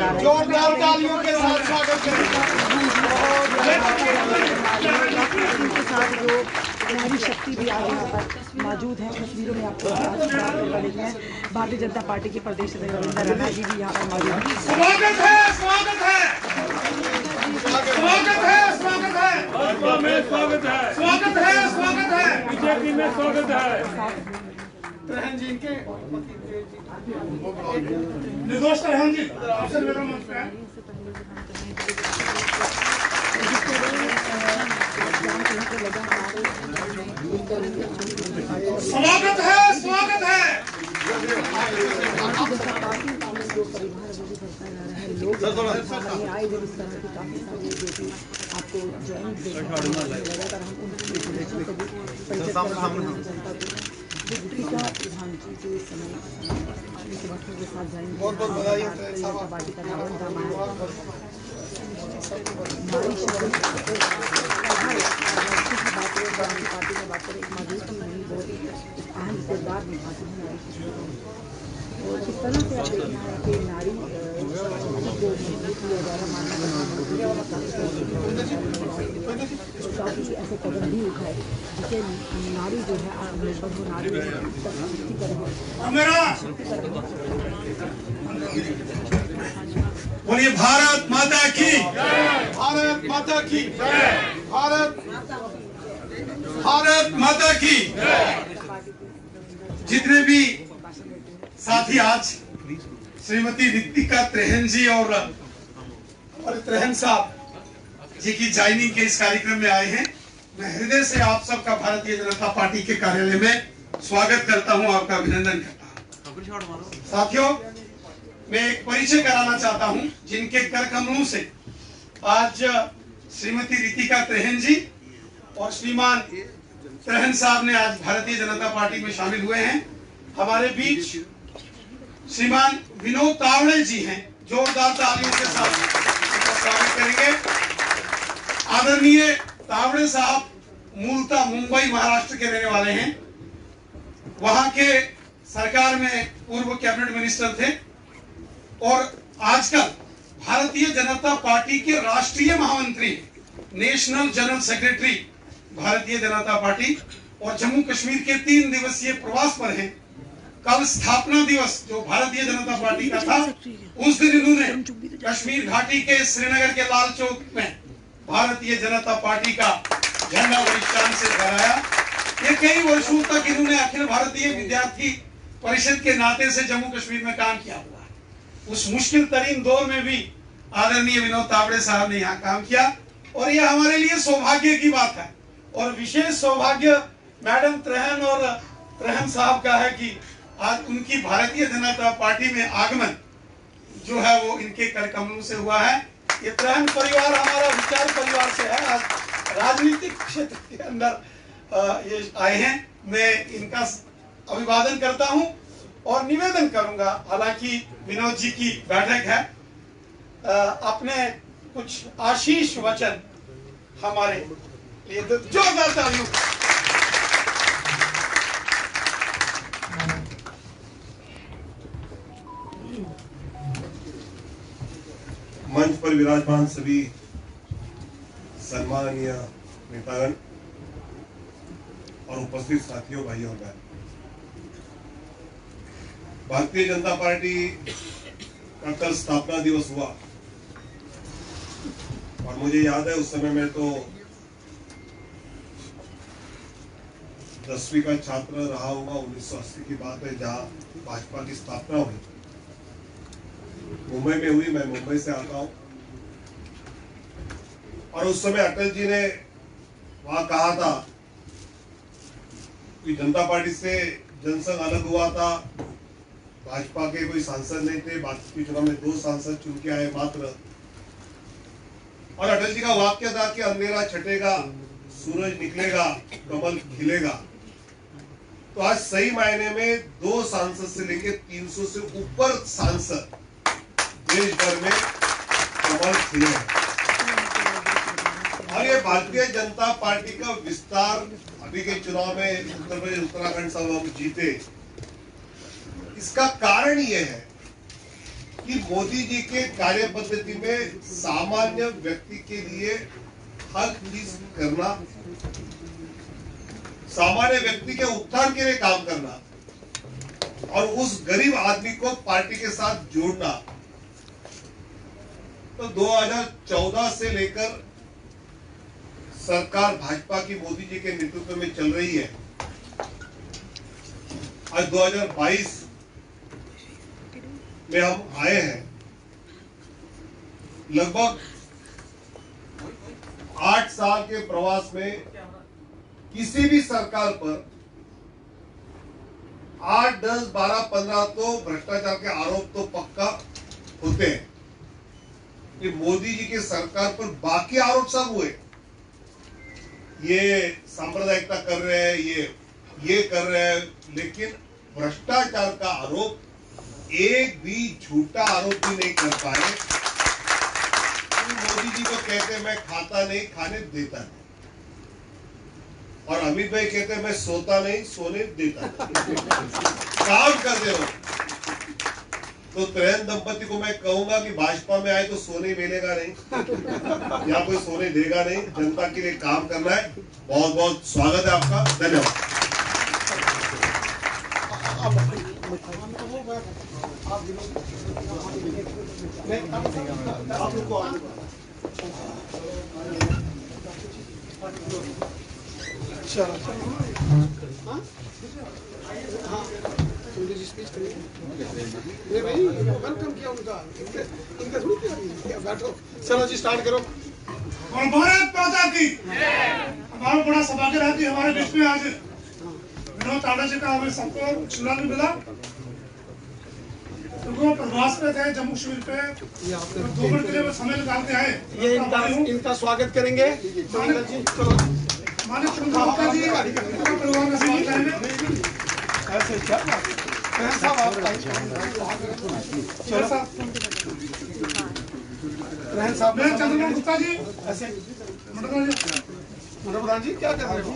जा रहा है। जोरदार तालियों के साथ स्वागत करें। इनके साथ जो नारी शक्ति भी आज यहाँ पर मौजूद है। तस्वीरों में आपको देखे हैं भारतीय जनता पार्टी के प्रदेश अध्यक्ष रविंद्र राणा जी भी यहाँ पर मौजूद हैं। स्वागत है, स्वागत है, स्वागत है, स्वागत है, भाजपा में स्वागत है, स्वागत है, स्वागत है, बीजेपी में स्वागत है। रहन जी इनके निर्दोष रहन जी अफसर मेरा मंच पे है। स्वागत है, स्वागत है। आए जब इस तरह की काफी सारी जो कि आपको लगातार हम उनकी विक्ट्री का प्रधानमंत्री जो इस समय बच्चों के साथ जाएंगे। बहुत बहुत बधाई है पार्टी का नाम ड्रामा है। नारी शक्ति पार्टी में बात करें मौजूद नहीं बहुत ही अहम किरदार निभाती है नारी शक्ति। और किस तरह से आप देखना है कि नारी जो किया जा रहा काफ़ी ऐसे कदम भी उठाए जिससे नारी जो है आत्मनिर्भर हो, नारी बोलिए भारत माता की, भारत माता की, भारत भारत माता की। जितने भी साथी आज श्रीमती रितिका त्रेहन जी और हमारे त्रेहन साहब जी की ज्वाइनिंग के इस कार्यक्रम में आए हैं, मैं हृदय से आप सबका भारतीय जनता पार्टी के कार्यालय में स्वागत करता हूं, आपका अभिनंदन करता हूं। साथियों, मैं एक परिचय कराना चाहता हूं जिनके कर कमलों से आज श्रीमती रितिका त्रेहन जी और श्रीमान त्रेहन साहब ने आज भारतीय जनता पार्टी में शामिल हुए हैं। हमारे बीच श्रीमान विनोद तावड़े जी हैं, जोरदार तालियों के साथ स्वागत करेंगे। आदरणीय तावड़े साहब मूलतः मुंबई महाराष्ट्र के रहने वाले हैं, वहां के सरकार में पूर्व कैबिनेट मिनिस्टर थे और आजकल भारतीय जनता पार्टी के राष्ट्रीय महामंत्री, national general secretary Bharatiya Janata party, और जम्मू कश्मीर के 3 दिवसीय प्रवास पर हैं। कल स्थापना दिवस जो भारतीय जनता पार्टी का था, उस दिन इन्होंने कश्मीर घाटी के श्रीनगर के लाल चौक में भारतीय जनता पार्टी का झंडा बड़ी शान से फहराया। ये कई वर्षों तक इन्होंने अखिल भारतीय विद्यार्थी परिषद के नाते से जम्मू कश्मीर में काम किया हुआ है। उस मुश्किल तरीन दौर में भी आदरणीय विनोद तावड़े साहब ने यहाँ काम किया और यह हमारे लिए सौभाग्य की बात है। और विशेष सौभाग्य मैडम त्रेहन और त्रेहन साहब का है कि आज उनकी भारतीय जनता पार्टी में आगमन जो है वो इनके कर कमलों से हुआ है। ये त्रेहन परिवार हमारा विचार परिवार से है, आज राजनीतिक क्षेत्र के अंदर ये आए हैं। मैं इनका अभिवादन करता हूं और निवेदन करूंगा, हालांकि विनोद जी की बैठक है, अपने कुछ आशीष वचन हमारे लिए जोरदार तालियों। मंच पर विराजमान सभी सम्माननीय नेतागण और उपस्थित साथियों, भाइयों और बहन, भारतीय जनता पार्टी का कल स्थापना दिवस हुआ और मुझे याद है उस समय मैं तो 10वीं का छात्र रहा हूँ। 1980 की बात है, जहाँ भाजपा की स्थापना हुई, मुंबई में हुई। मैं मुंबई से आता हूं और उस समय अटल जी ने वहां कहा था कि जनता पार्टी से जनसंघ अलग हुआ था, भाजपा के कोई सांसद नहीं थे, बाकी चुनाव में 2 सांसद चुन के आए मात्र। और अटल जी का वाक्य था कि अंधेरा छटेगा, सूरज निकलेगा, कमल खिलेगा। तो आज सही मायने में 2 सांसद से लेकर 300 से ऊपर सांसद देश भर में कमल खिले और ये भारतीय जनता पार्टी का विस्तार अभी के चुनाव में उत्तर प्रदेश उत्तराखंड सब हम जीते। इसका कारण ये है कि मोदी जी के कार्य पद्धति में सामान्य व्यक्ति के लिए हर चीज करना, सामान्य व्यक्ति के उत्थान के लिए काम करना और उस गरीब आदमी को पार्टी के साथ जोड़ना। तो 2014 से लेकर सरकार भाजपा की मोदी जी के नेतृत्व में चल रही है। आज 2022 में हम आए हैं। लगभग 8 साल के प्रवास में किसी भी सरकार पर 8, 10, 12, 15 तो भ्रष्टाचार के आरोप तो पक्का होते हैं। ये मोदी जी की सरकार पर बाकी आरोप सब हुए, ये सांप्रदायिकता कर रहे हैं, ये कर रहे हैं, लेकिन भ्रष्टाचार का आरोप एक भी झूठा आरोप भी नहीं कर पाए। मोदी जी को कहते मैं खाता नहीं, खाने देता नहीं, और अमित भाई कहते मैं सोता नहीं, सोने देता नहीं। काम करते हो। तो त्रेहन दंपति को मैं कहूंगा कि भाजपा में आए तो सोने मिलेगा नहीं, या कोई सोने देगा नहीं, जनता के लिए काम करना है। बहुत बहुत स्वागत है आपका, धन्यवाद। भाई वेलकम किया उनका थोड़ी किया। बैठो, चलो जी स्टार्ट करो। और भारत माता की हमारा बड़ा सौभाग्य रहा कि हमारे बीच में आज विनोद तावड़े जी का हमें सबको सुना भी मिला। तो वो प्रवास में थे जम्मू कश्मीर पे, 2 मिनट के लिए समय निकाल के आए। ये इनका स्वागत करेंगे। माननीय मुख्यमंत्री जी परिवार में स्वागत करेंगे। ऐसे क्या साहब आप साहब चंद्रमोहन गुप्ता जी, ऐसे प्रधान जी क्या कर रहे हो?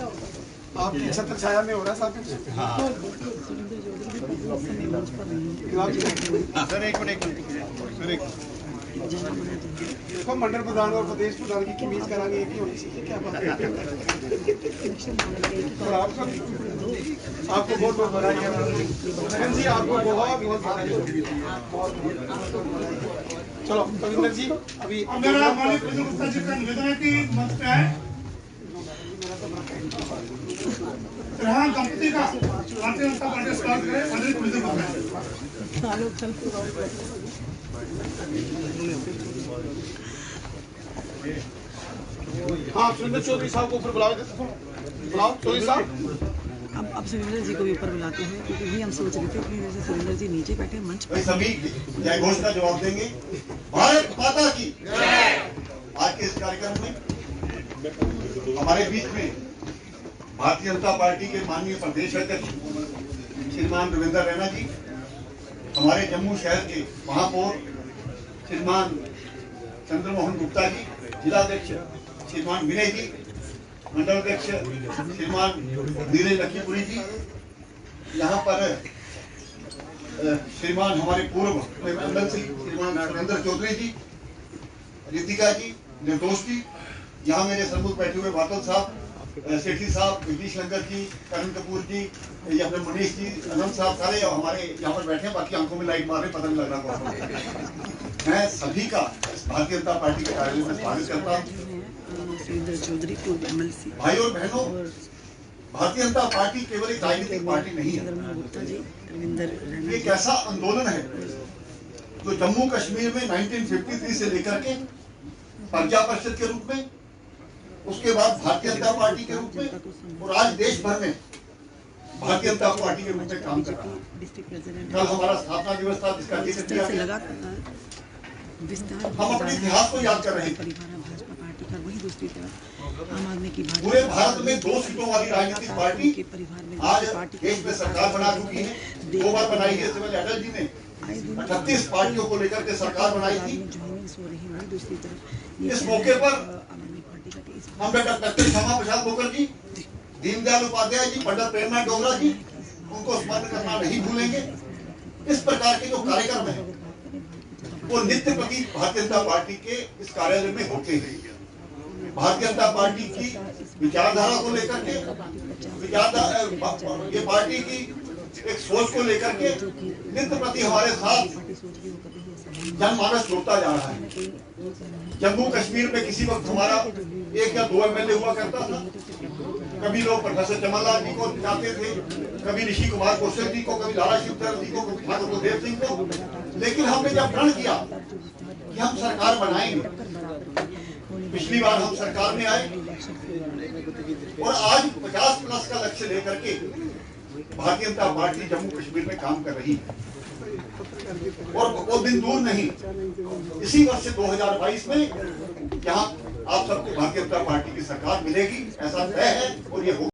आपकी छत्र छाया में हो रहा है साहब। सर एक मिनट देखो, मंडल प्रधान और प्रदेश प्रधान की कमीज करानी एक ही होनी चाहिए। क्या बात है? आपको बहुत बहुत बधाई जी, आपको बहुत बहुत बधाई। चलो कविंदर जी, अभी मेरा माननीय प्रदेश गुप्ता जी का निवेदन है कि मंच पे आए। त्रेहन दंपति का भारतीय जनता पार्टी स्वागत करे। माननीय प्रदेश हाँ, सुरेंद्र चौधरी साहब को ऊपर बुलाओ चौधरी साहब। अब सुरेंद्र जी को भी ऊपर बुलाते हैं, क्योंकि यही हम सोच रहे थे कि जैसे सुरेंद्र जी नीचे बैठे मंच पर, सभी जय घोष का जवाब देंगे। भारत माता की आज के इस कार्यक्रम में हमारे बीच में भारतीय जनता पार्टी के माननीय प्रदेश अध्यक्ष श्रीमान रविंद्र रैना जी, हमारे जम्मू शहर के महापौर श्रीमान चंद्रमोहन गुप्ता जी, जिलाध्यक्ष श्रीमान विनय जी, मंडल अध्यक्ष श्रीमान नीरज लखीपुरी जी, यहाँ पर श्रीमान हमारे पूर्व मंडल से श्रीमान सुरेंद्र चौधरी जी, रितिका जी, निर्दोष जी, यहाँ मेरे सम्मुख बैठे हुए बादल साहब, सेठी साहब, जगदीश लंगर जी, करण कपूर जी, ये अपने मनीष जी, अनंत साहब, सारे हमारे यहाँ पर बैठे हैं। बाकी आंखों में लाइट मार रहे, पता नहीं लग रहा कौन। मैं सभी का भारतीय जनता पार्टी के कार्यालय में स्वागत करता हूँ। सुरेंद्र चौधरी पूर्व एमएलसी। भाई और बहनों, भारतीय जनता पार्टी केवल एक राजनीतिक पार्टी नहीं है, चंद्रमोहन गुप्ता जी, रविंद्र रैना एक ऐसा आंदोलन है जो जम्मू कश्मीर में 1953 से लेकर के प्रजा परिषद के रूप में, उसके बाद भारतीय जनता पार्टी के रूप में, और आज देश भर में भारतीय जनता पार्टी के रूप में काम कर रहा है। डिस्ट्रिक्ट प्रेसिडेंट कल हमारा स्थापना दिवस था, जिसका जिक्र किया से गया। लगातार विस्तार हम अपने इतिहास को याद कर रहे हैं। परिवार भाजपा पार्टी का, वही दूसरी तरफ आम आदमी की पूरे भारत में 2 सीटों वाली राजनीतिक पार्टी के परिवार में आज देश में सरकार बना चुकी है। 2 बार बनाई है। इससे पहले अटल जी ने 38 पार्टियों को लेकर के सरकार बनाई थी। ज्वाइनिंग्स हो रही है, वही दूसरी तरफ इस मौके पर आम आदमी पार्टी का इस हम डॉक्टर श्यामा प्रसाद मुखर्जी, दीनदयाल उपाध्याय जी, पंडित प्रेमनाथ डोगरा जी, उनको स्मरण करना नहीं भूलेंगे। इस प्रकार के जो कार्यक्रम है, वो नित्य प्रति भारतीय जनता पार्टी के इस कार्यालय में होते हैं। भारतीय जनता पार्टी की विचारधारा को लेकर के ये पार्टी की एक सोच को लेकर के नित्य प्रति हमारे साथ जनमानस जुड़ता जा रहा है। जम्मू कश्मीर में किसी वक्त हमारा 1 या 2 एमएलए हुआ करता था। कभी लोग प्रोफेसर चमनलाल जी को चाहते थे, कभी ऋषि कुमार कौशल जी को, कभी लाला शिवचरण जी को, कभी ठाकुर गुरदेव सिंह को। लेकिन हमने जब प्रण किया कि हम सरकार बनाएंगे, पिछली बार हम सरकार में आए और आज 50+ का लक्ष्य लेकर के भारतीय जनता पार्टी जम्मू कश्मीर में काम कर रही है। और वो दिन दूर नहीं, इसी वर्ष 2022 में यहाँ आप सबको भारतीय जनता पार्टी की सरकार मिलेगी, ऐसा तय है और ये हो